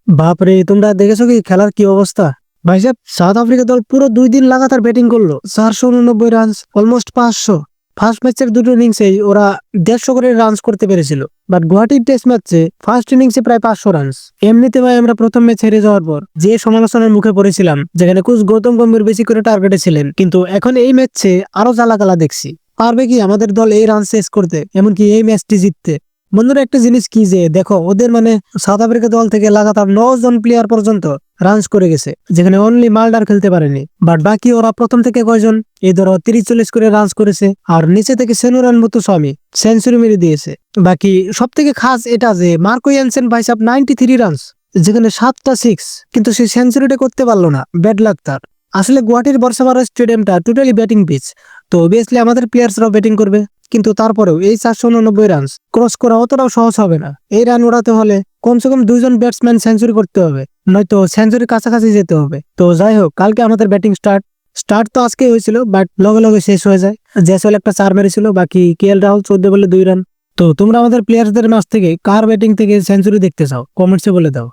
বাপরে, তোমরা দেখেছো কি খেলার কি অবস্থা? ভাই সাহেব, সাউথ আফ্রিকা দল পুরো 2 দিন লাগাতার ব্যাটিং করলো, 489 রান, অলমোস্ট 500। ফার্স্ট ম্যাচের দুটো ইনিংসেই ওরা 150 করে রানস করতে পেরেছিল, বাট গুয়াহাটির টেস্ট ম্যাচে ফার্স্ট ইনিংসে প্রায় 500 রান। এমনিতে ভাই আমরা প্রথম ম্যাচ হেরে যাওয়ার পর যে সমালোচনার মুখে পড়েছিলাম, যেখানে কোচ গৌতম গম্ভীর বেশি করে টার্গেটে ছিলেন, কিন্তু এখন এই ম্যাচে আরো জ্বালাকালা দেখছি। পারবে কি আমাদের দল এই রান শেষ করতে, এমনকি এই ম্যাচটি জিততে? বন্ধুরা, একটা জিনিস কি যে দেখো, ওদের মানে সাউথ আফ্রিকা দল থেকে লাগাতার 9 জন প্লেয়ার পর্যন্ত রানস করে গেছে, যেখানে অনলি মাল্ডার খেলতে পারেনি। বাট বাকি ওরা প্রথম থেকে কয়জন, এই ধরো 30-40 করে রানস করেছে, আর নিচে থেকে সেনুরান মুতুস্বামী সেঞ্চুরি মেরে দিয়েছে। বাকি সব থেকে খাস এটা যে মার্কো ইয়ানসেন ভাই সাহেব 93 রানস, যেখানে 7টা 6, কিন্তু সে সেঞ্চুরিটা করতে পারলো না, ব্যাড লাক তার। আসলে গুয়াহাটির বর্ষাপাড়া স্টেডিয়ামটা টোটালি ব্যাটিং পিচ, তো অবভিয়াসলি আমাদের প্লেয়ার্সরাও ব্যাটিং করবে, কিন্তু তারপরেও এই 489 রান ক্রস করা অতটাও সহজ হবে না। এই রান উড়াতে হলে কমসে কম 2 জন ব্যাটসম্যান সেঞ্চুরি করতে হবে, নয়তো সেঞ্চুরির কাছাকাছি যেতে হবে। তো যাই হোক, কালকে আমাদের ব্যাটিং স্টার্ট তো আজকে হয়েছিল, বাট লগে লগে শেষ হয়ে যায়। জয়সওয়াল একটা 4 মেরেছিল, বাকি কেএল রাহুল 14 বলে 2 রান। তো তোমরা আমাদের প্লেয়ারদের মাঝ থেকে কার ব্যাটিং থেকে সেঞ্চুরি দেখতে চাও, কমেন্টসে বলে দাও।